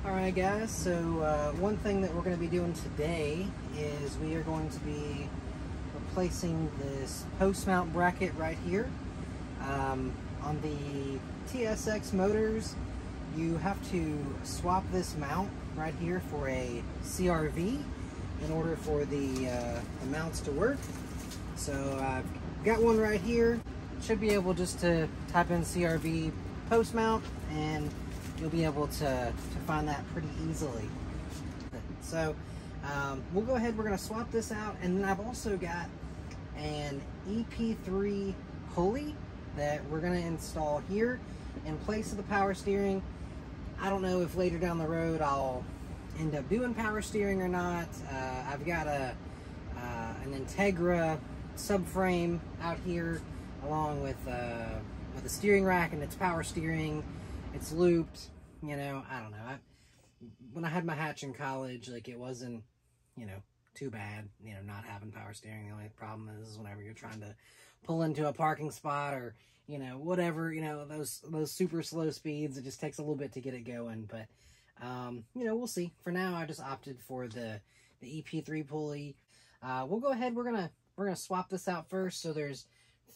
Alright guys, so one thing that we're going to be doing today is we are going to be replacing this post mount bracket right here. On the TSX motors, you have to swap this mount right here for a CRV in order for the mounts to work. So I've got one right here. Should be able just to type in CRV post mount and you'll be able to find that pretty easily. So we'll go ahead, we're going to swap this out, and then I've also got an EP3 Pulley that we're going to install here in place of the power steering. I don't know if later down the road I'll end up doing power steering or not. I've got an Integra subframe out here along with a steering rack, and it's power steering. It's looped, you know, I don't know. When I had my hatch in college, like, it wasn't, you know, too bad, you know, not having power steering. The only problem is whenever you're trying to pull into a parking spot or, you know, whatever, you know, those super slow speeds, it just takes a little bit to get it going. But, you know, we'll see. For now, I just opted for the EP3 Pulley. We'll go ahead, we're gonna swap this out first. So there's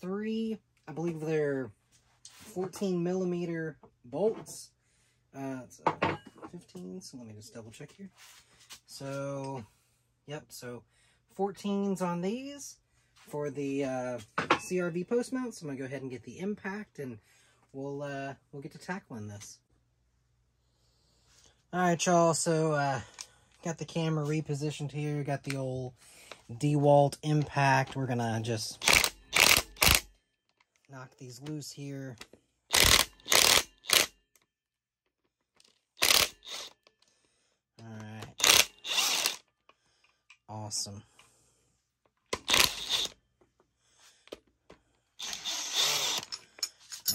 3, I believe they're 14 millimeter bolts. So 15, so let me just double check here. So, yep, so 14s on these for the CRV post mount. So I'm gonna go ahead and get the impact, and we'll get to tackling this. All right, y'all. So got the camera repositioned here. Got the old DeWalt impact. We're gonna just knock these loose here. Alright. Awesome.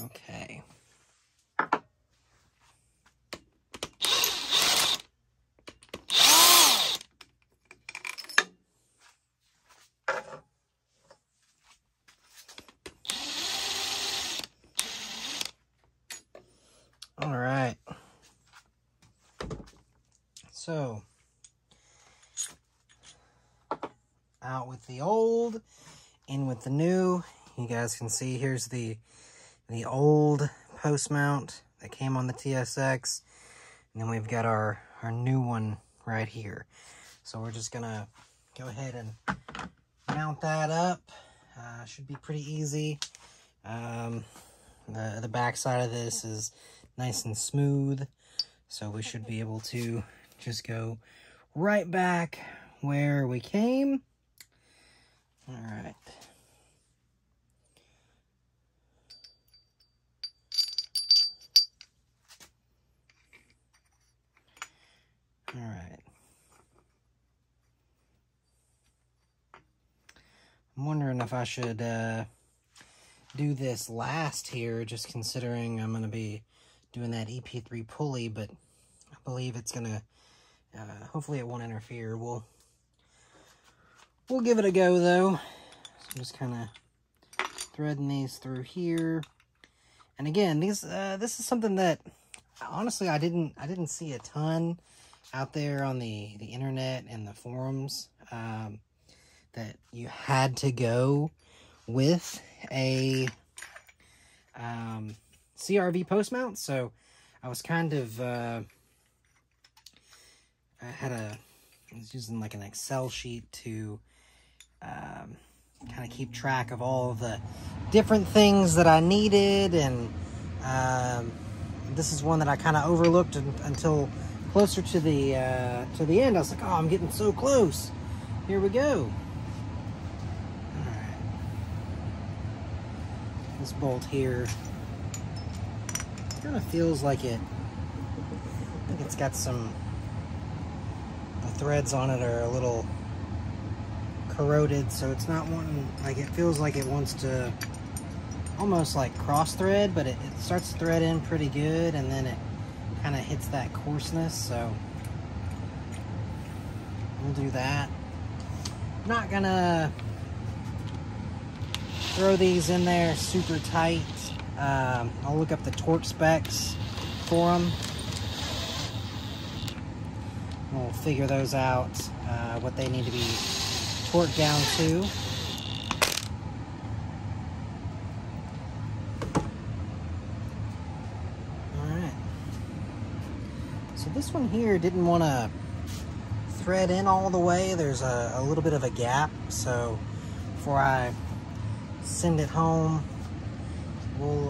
Okay. Alright. So, out with the old, in with the new. You guys can see here's the old post mount that came on the TSX, and then we've got our new one right here. So we're just gonna go ahead and mount that up. Should be pretty easy. The back side of this is nice and smooth, so we should be able to just go right back where we came. All right. All right. I'm wondering if I should do this last here, just considering I'm going to be doing that EP3 pulley, but I believe it's going to hopefully it won't interfere. We'll give it a go though. So I'm just kind of threading these through here. And again, these this is something that honestly I didn't see a ton out there on the internet and the forums, that you had to go with a CRV post mount. So I was kind of I was using like an Excel sheet to kind of keep track of all of the different things that I needed, and this is one that I kind of overlooked until closer to the end. I was like, oh, I'm getting so close. Here we go. All right. This bolt here kind of feels like it. I think it's got some. The threads on it are a little corroded, so it's not wanting, like, it feels like it wants to almost like cross thread, but it starts to thread in pretty good, and then it kind of hits that coarseness. So we'll do that. Not gonna throw these in there super tight. I'll look up the torque specs for them. We'll figure those out, what they need to be torqued down to. Alright. So this one here didn't want to thread in all the way. There's a little bit of a gap, so before I send it home, we'll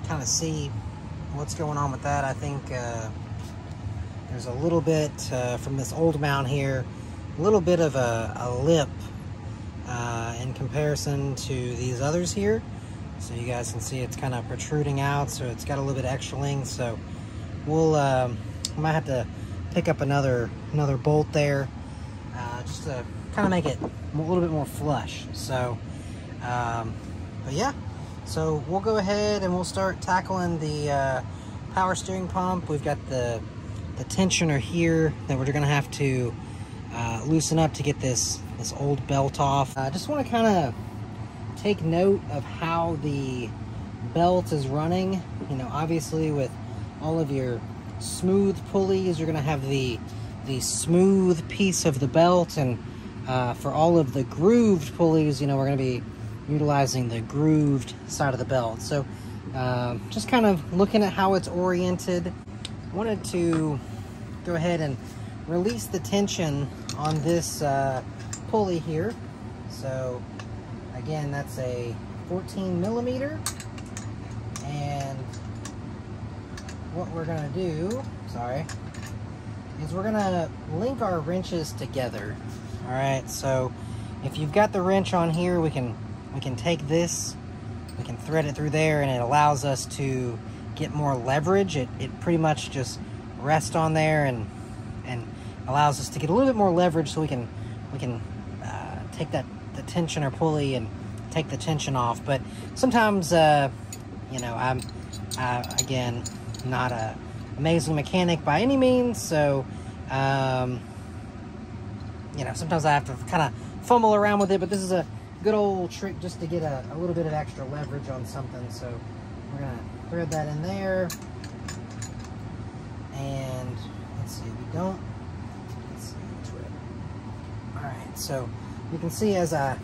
kind of see what's going on with that. I think there's a little bit from this old mount here, a little bit of a lip in comparison to these others here. So you guys can see it's kind of protruding out, so it's got a little bit extra length. So we'll might have to pick up another bolt there, just to kind of make it a little bit more flush. So but yeah, so we'll go ahead and we'll start tackling the power steering pump. We've got the tensioner here that we're gonna have to loosen up to get this old belt off. I just want to kind of take note of how the belt is running. You know, obviously with all of your smooth pulleys, you're gonna have the smooth piece of the belt, and for all of the grooved pulleys, you know, we're gonna be utilizing the grooved side of the belt. So just kind of looking at how it's oriented, I wanted to go ahead and release the tension on this pulley here. So again, that's a 14 millimeter, and what we're gonna do, is we're gonna link our wrenches together. All right, so if you've got the wrench on here, we can take this, we can thread it through there, and it allows us to get more leverage. It pretty much just rests on there and allows us to get a little bit more leverage, so we can take the tensioner pulley and take the tension off. But sometimes you know, I'm again not a amazing mechanic by any means, so you know, sometimes I have to kind of fumble around with it, but this is a good old trick just to get a little bit of extra leverage on something. So we're gonna thread that in there, and let's see, let's thread. All right, so you can see as I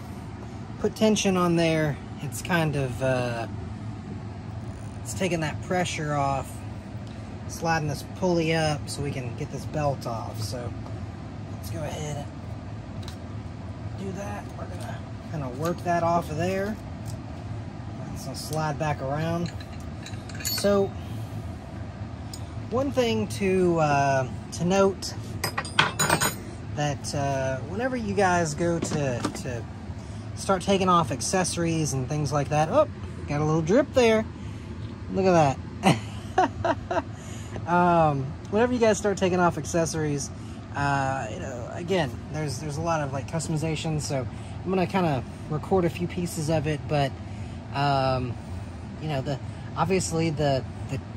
put tension on there, it's kind of it's taking that pressure off, sliding this pulley up so we can get this belt off. So let's go ahead and do that. We're gonna kind of work that off of there. So I'll slide back around. So one thing to note, that whenever you guys go to start taking off accessories and things like that, oh, got a little drip there. Look at that. Whenever you guys start taking off accessories, you know, again, there's a lot of like customization, so I'm gonna kind of record a few pieces of it. But you know, obviously the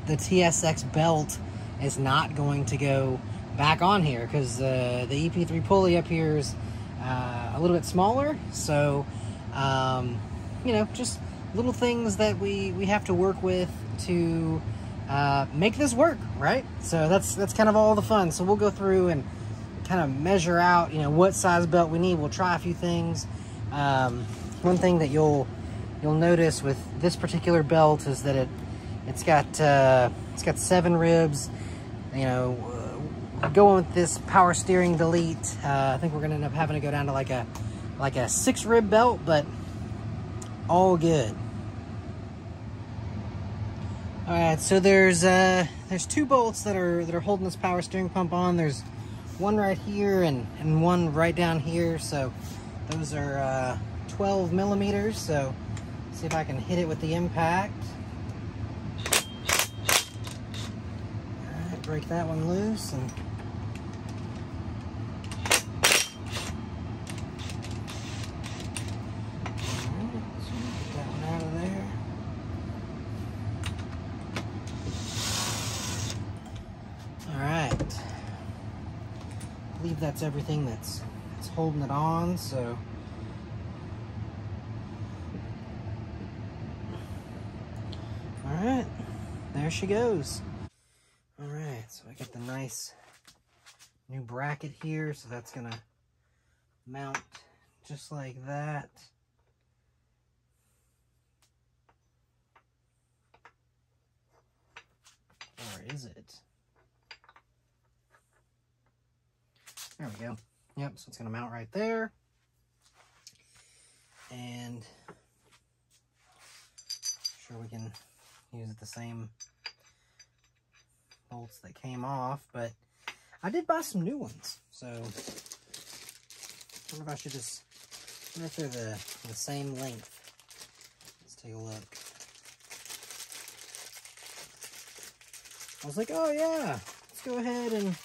TSX belt is not going to go back on here, because the EP3 pulley up here is a little bit smaller. So you know, just little things that we have to work with to make this work, right? So that's kind of all the fun. So we'll go through and kind of measure out, you know, what size belt we need. We'll try a few things. One thing that you'll notice with this particular belt is that it's got 7 ribs. You know, going with this power steering delete, I think we're gonna end up having to go down to like a 6-rib belt, but all good. All right, so there's 2 bolts that are holding this power steering pump on. There's one right here and one right down here. So those are 12 millimeters. So let's see if I can hit it with the impact. All right, break that one loose, and I believe that's everything that's holding it on. So all right, there she goes. All right, So I get the nice new bracket here, so that's gonna mount just like that. Or is it? There we go. Yep, so it's gonna mount right there. And sure we can use the same bolts that came off, but I did buy some new ones, so I wonder if I should just, I wonder if they're the same length. Let's take a look. I was like, oh yeah, let's go ahead and,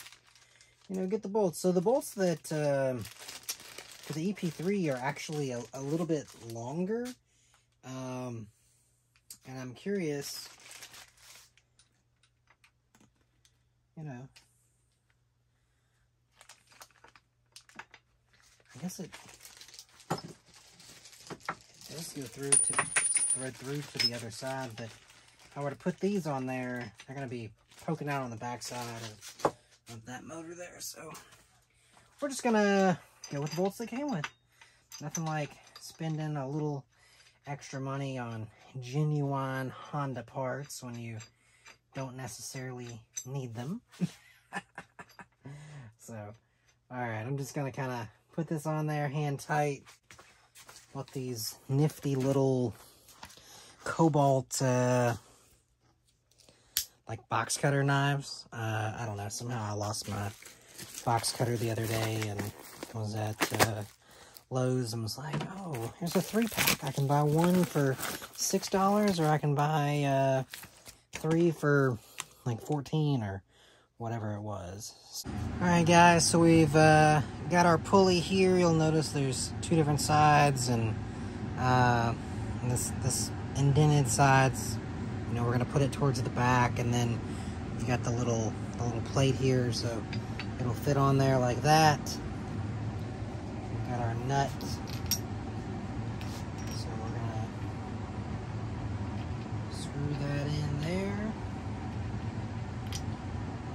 you know, get the bolts. So the bolts that for the EP3 are actually a little bit longer, and I'm curious, you know, I guess it does go through to thread through to the other side, but if I were to put these on there, they're going to be poking out on the back side of that motor there. So we're just going to go with the bolts they came with. Nothing like spending a little extra money on genuine Honda parts when you don't necessarily need them. So, all right, I'm just going to kind of put this on there hand tight. What these nifty little cobalt like box cutter knives. I don't know, somehow I lost my box cutter the other day and was at Lowe's and was like, oh, here's a 3-pack. I can buy one for $6 or I can buy 3 for like 14 or whatever it was. Alright guys, so we've got our pulley here. You'll notice there's 2 different sides, and this indented sides, you know, we're gonna put it towards the back, and then you got the little plate here, so it'll fit on there like that. We've got our nut, so we're gonna screw that in there.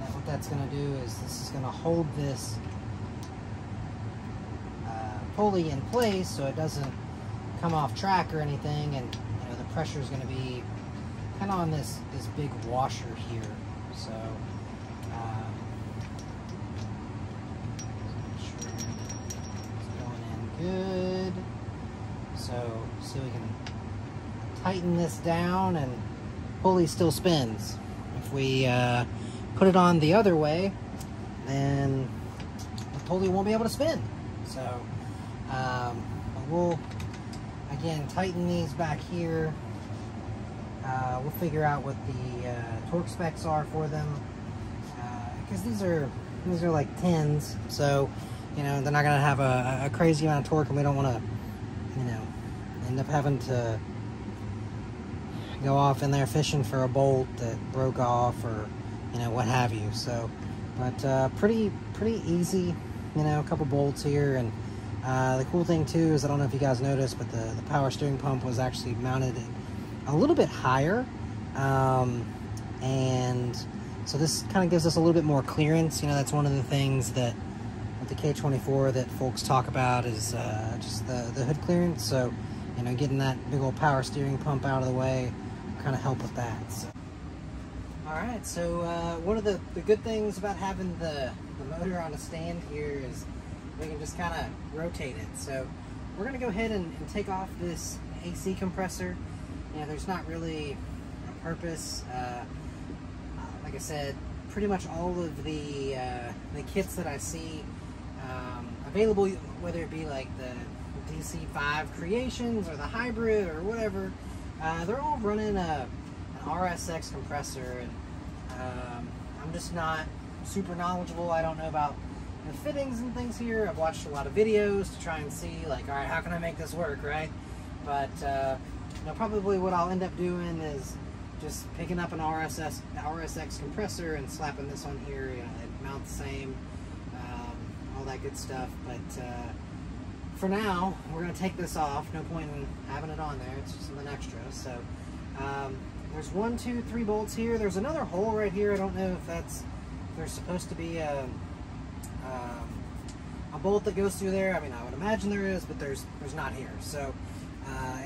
And what that's gonna do is this is gonna hold this pulley in place so it doesn't come off track or anything, and you know the pressure is going to be kind of on this big washer here. So make sure it's going in good. So we can tighten this down, and pulley still spins. If we put it on the other way, then the pulley won't be able to spin. So we'll again tighten these back here. We'll figure out what the torque specs are for them, because these are like 10s, so you know they're not gonna have a crazy amount of torque, and we don't want to, you know, end up having to go off in there fishing for a bolt that broke off or you know what have you. So, but pretty easy, you know, a couple bolts here. And the cool thing too is, I don't know if you guys noticed, but the power steering pump was actually mounted a little bit higher, and so this kind of gives us a little bit more clearance. You know, that's one of the things that with the K24 that folks talk about is just the hood clearance. So, you know, getting that big old power steering pump out of the way kind of help with that. So. All right, so one of the good things about having the motor on a stand here is we can just kind of rotate it. So we're going to go ahead and take off this AC compressor. You know, there's not really a purpose. Like I said, pretty much all of the kits that I see available, whether it be like the DC5 Creations or the hybrid or whatever, they're all running an RSX compressor. And I'm just not super knowledgeable. I don't know about the fittings and things here. I've watched a lot of videos to try and see, like, all right, how can I make this work, right? But you know, probably what I'll end up doing is just picking up an RSX compressor and slapping this on here. You know, they mount the same, all that good stuff. But for now, we're going to take this off. No point in having it on there. It's just something extra. So there's 1, 2, 3 bolts here. There's another hole right here. I don't know if there's supposed to be a bolt that goes through there. I mean, I would imagine there is, but there's not here. So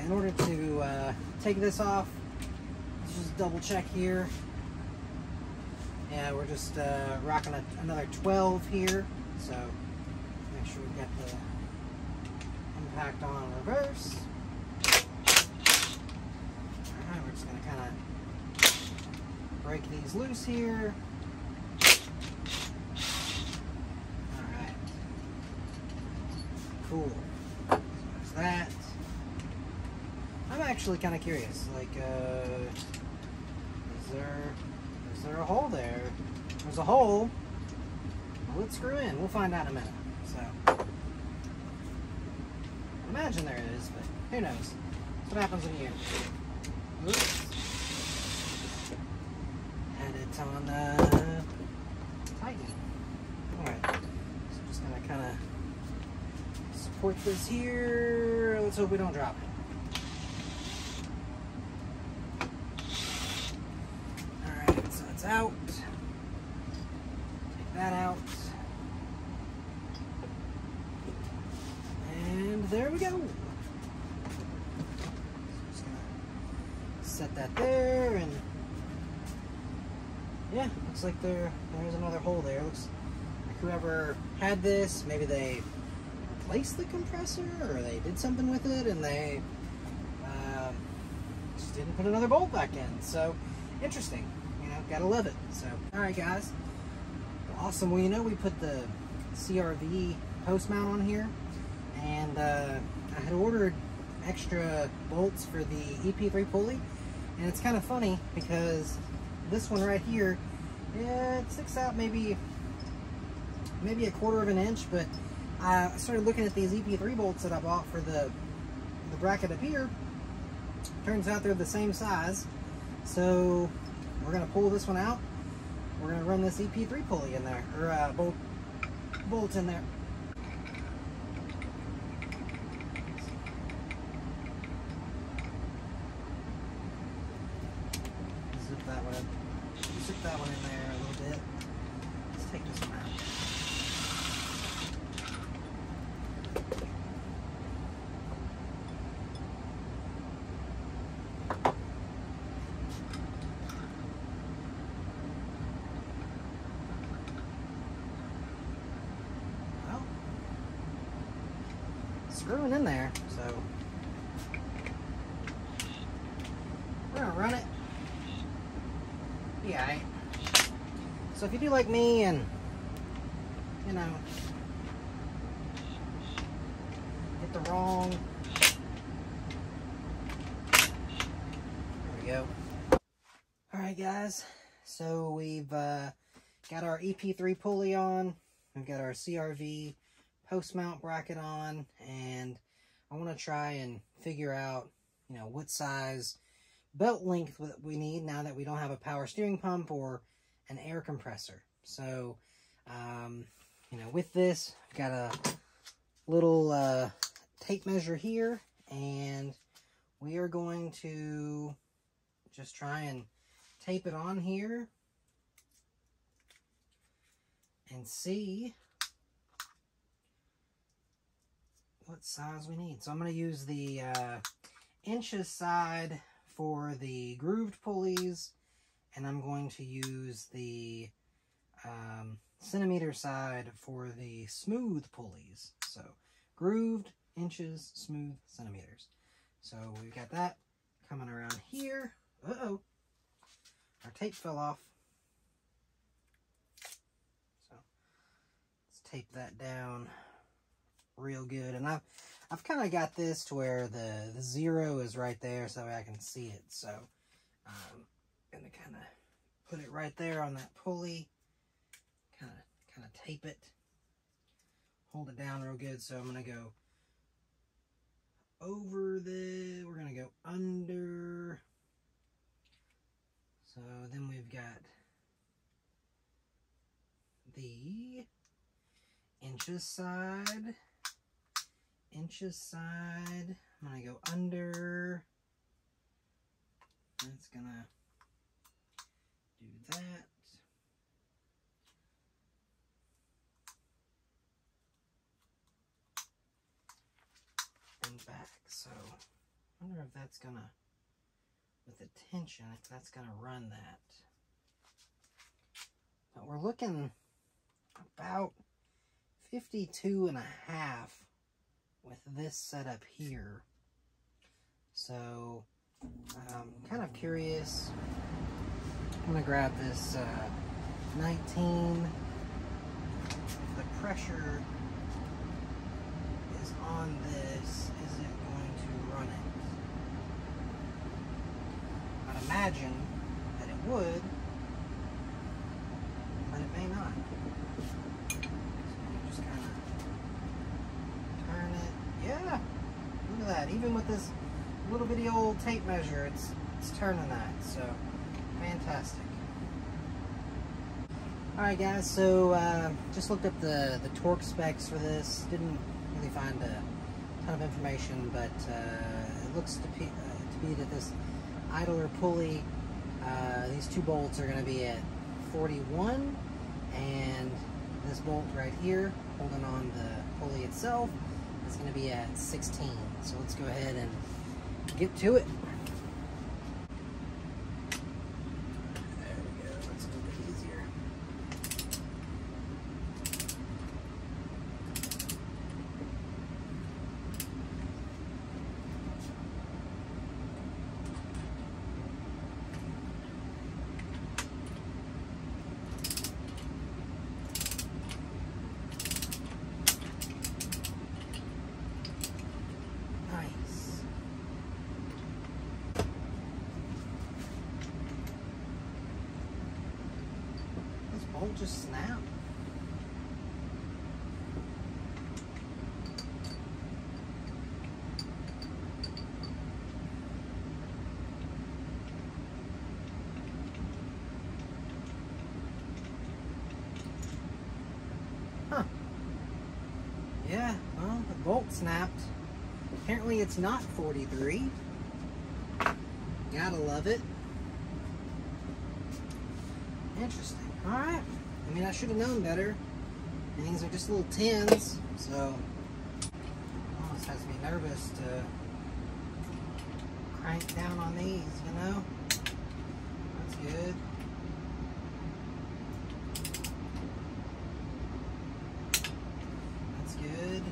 in order to take this off, let's just double check here. Yeah, we're just rocking another 12 here. So make sure we got the impact on reverse. Alright, we're just going to kind of break these loose here. Alright. Cool. So there's that. I'm actually kind of curious. Like, is there a hole there? There's a hole. Well, let's screw in. We'll find out in a minute. So, I imagine there is, but who knows? That's what happens when you oops. And it's on tighten. Alright. So just gonna kind of support this here. Let's hope we don't drop it. Out. Take that out. And there we go. Just gonna set that there, and yeah, looks like there's another hole there. Looks like whoever had this, maybe they replaced the compressor or they did something with it and they just didn't put another bolt back in. So interesting. Gotta love it. So, alright guys, awesome. Well, you know, we put the CRV post mount on here, and I had ordered extra bolts for the EP3 Pulley, and it's kind of funny because this one right here, yeah, it sticks out maybe a 1/4 of an inch, but I started looking at these EP3 bolts that I bought for the bracket up here. Turns out they're the same size, so we're going to pull this one out. We're going to run this EP3 pulley in there, or bolt in there. Zip that one in there a little bit. Let's take this one out. Screwing in there, so we're gonna run it. Yeah. So if you do like me and you know hit the wrong, there we go. All right, guys. So we've got our EP3 pulley on. We've got our CRV post mount bracket on, and I want to try and figure out, you know, what size belt length we need now that we don't have a power steering pump or an air compressor. So, you know, with this, I've got a little tape measure here, and we are going to just try and tape it on here and see what size we need. So I'm going to use the inches side for the grooved pulleys, and I'm going to use the centimeter side for the smooth pulleys. So grooved, inches, smooth, centimeters. So we've got that coming around here. Uh-oh, our tape fell off. So let's tape that down real good. And I've kind of got this to where the 0 is right there so I can see it. So I'm gonna kind of put it right there on that pulley, kind of tape it, hold it down real good. So I'm gonna go over we're gonna go under. So then we've got the inches side. I'm gonna go under. That's gonna do that. back. So I wonder if that's gonna, with the tension, if that's gonna run that. But we're looking about 52.5 with this setup here. So I'm kind of curious. I'm gonna grab this 19. If the pressure is on this, is it going to run it? I'd imagine that it would, but it may not. So you just kind of turn it. Yeah, look at that. Even with this little bitty old tape measure, it's turning that. So fantastic. Alright guys, so just looked up the torque specs for this. Didn't really find a ton of information, but it looks to be that this idler pulley, these two bolts are going to be at 41, and this bolt right here holding on the pulley itself is going to be at 16. So let's go ahead and get to it. There we go. That's a little bit easier. Bolt just snapped. Huh. Yeah, well, the bolt snapped. Apparently it's not 43. Gotta love it. Interesting. Alright. I mean, I should have known better. And these are just little tins, so almost has me nervous to crank down on these, you know? That's good. That's good.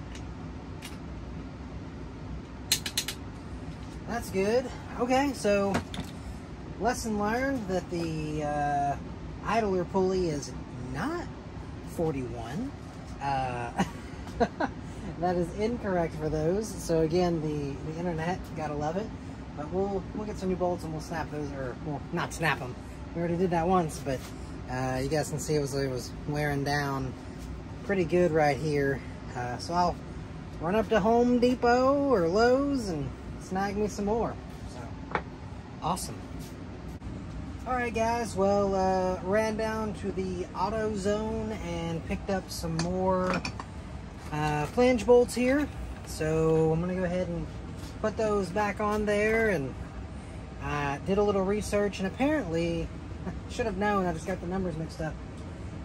That's good. Okay, so lesson learned that the idler pulley is not 41. That is incorrect for those. So again, the internet, gotta love it. But we'll get some new bolts and we'll snap those, or well, not snap them. We already did that once, but you guys can see it was wearing down pretty good right here. So I'll run up to Home Depot or Lowe's and snag me some more. So awesome. Alright guys, well, ran down to the AutoZone and picked up some more flange bolts here. So I'm going to go ahead and put those back on there, and did a little research, and apparently, I should have known, I just got the numbers mixed up.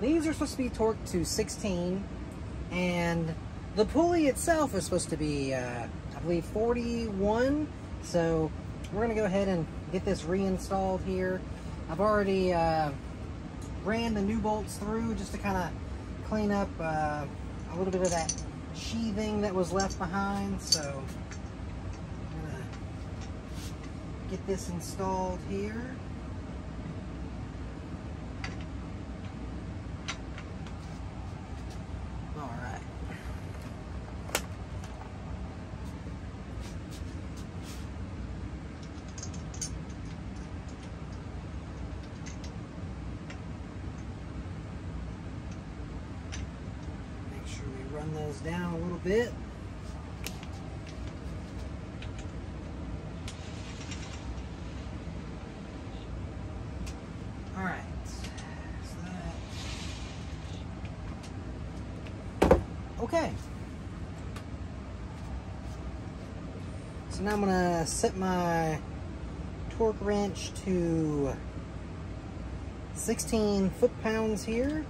These are supposed to be torqued to 16, and the pulley itself is supposed to be, I believe, 41. So we're going to go ahead and get this reinstalled here. I've already ran the new bolts through just to kind of clean up a little bit of that sheathing that was left behind. So I'm going to get this installed here. All right. Run those down a little bit. All right. Okay. So now I'm gonna set my torque wrench to 16 foot-pounds here.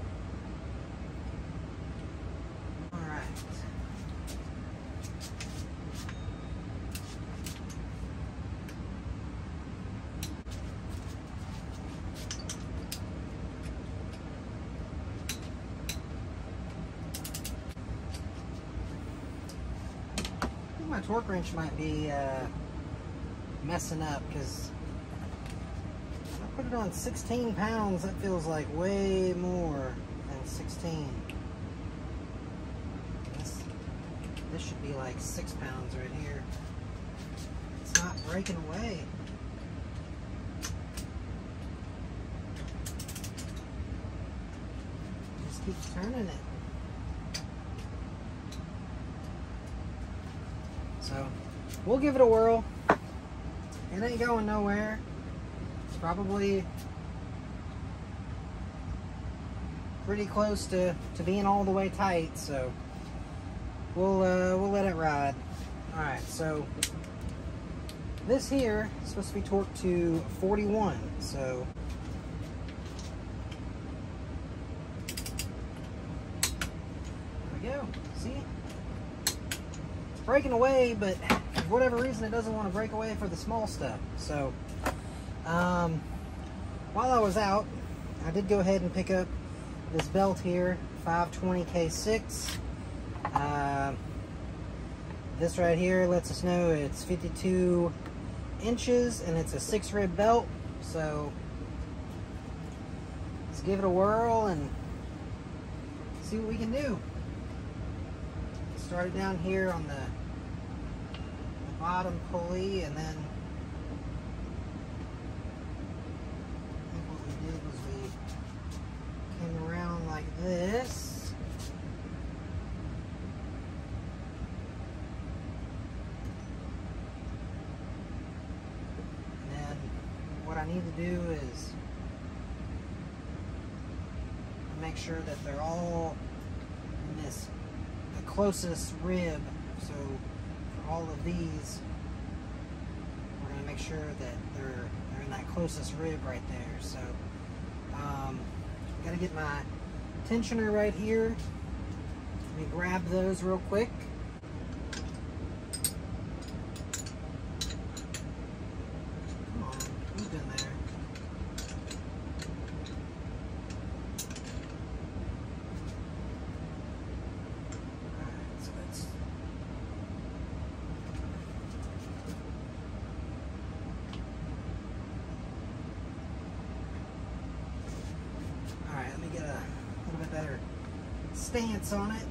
my torque wrench might be messing up, because I put it on 16 pounds. That feels like way more than 16. This should be like 6 pounds right here. It's not breaking away. Just keep turning it. So we'll give it a whirl. It ain't going nowhere. It's probably pretty close to being all the way tight, so we'll let it ride. All right, so this here is supposed to be torqued to 41, so there we go. See, it's breaking away, but for whatever reason it doesn't want to break away for the small stuff. So while I was out, I did go ahead and pick up this belt here, 520K6. This right here lets us know it's 52 inches and it's a 6-rib belt. So let's give it a whirl and see what we can do. Start it down here on the bottom pulley, and then I think what we did was we came around like this. What I need to do is make sure that they're all in this, the closest rib. So for all of these, we're going to make sure that they're in that closest rib right there. So got to get my tensioner right here. Let me grab those real quick. Stance on it.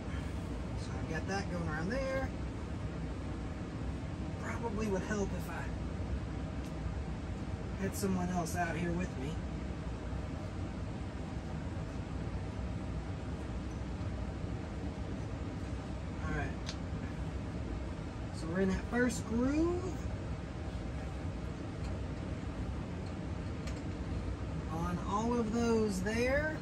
So I've got that going around there. Probably would help if I had someone else out here with me. Alright. So we're in that first groove. On all of those there.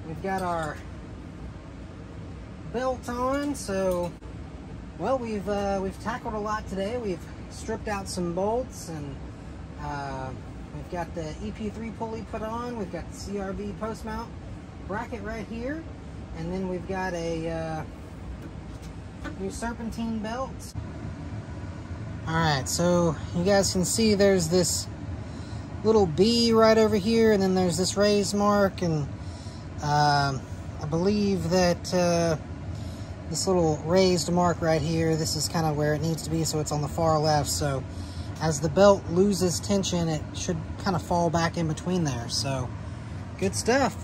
We've got our belt on, so well, we've tackled a lot today. We've stripped out some bolts, and we've got the EP3 pulley put on. We've got the CRV post mount bracket right here, and then we've got a new Serpentine belt. All right, so you guys can see there's this little B right over here, and then there's this raised mark, and I believe that this little raised mark right here, this is kind of where it needs to be, so it's on the far left. So as the belt loses tension, it should kind of fall back in between there. So good stuff.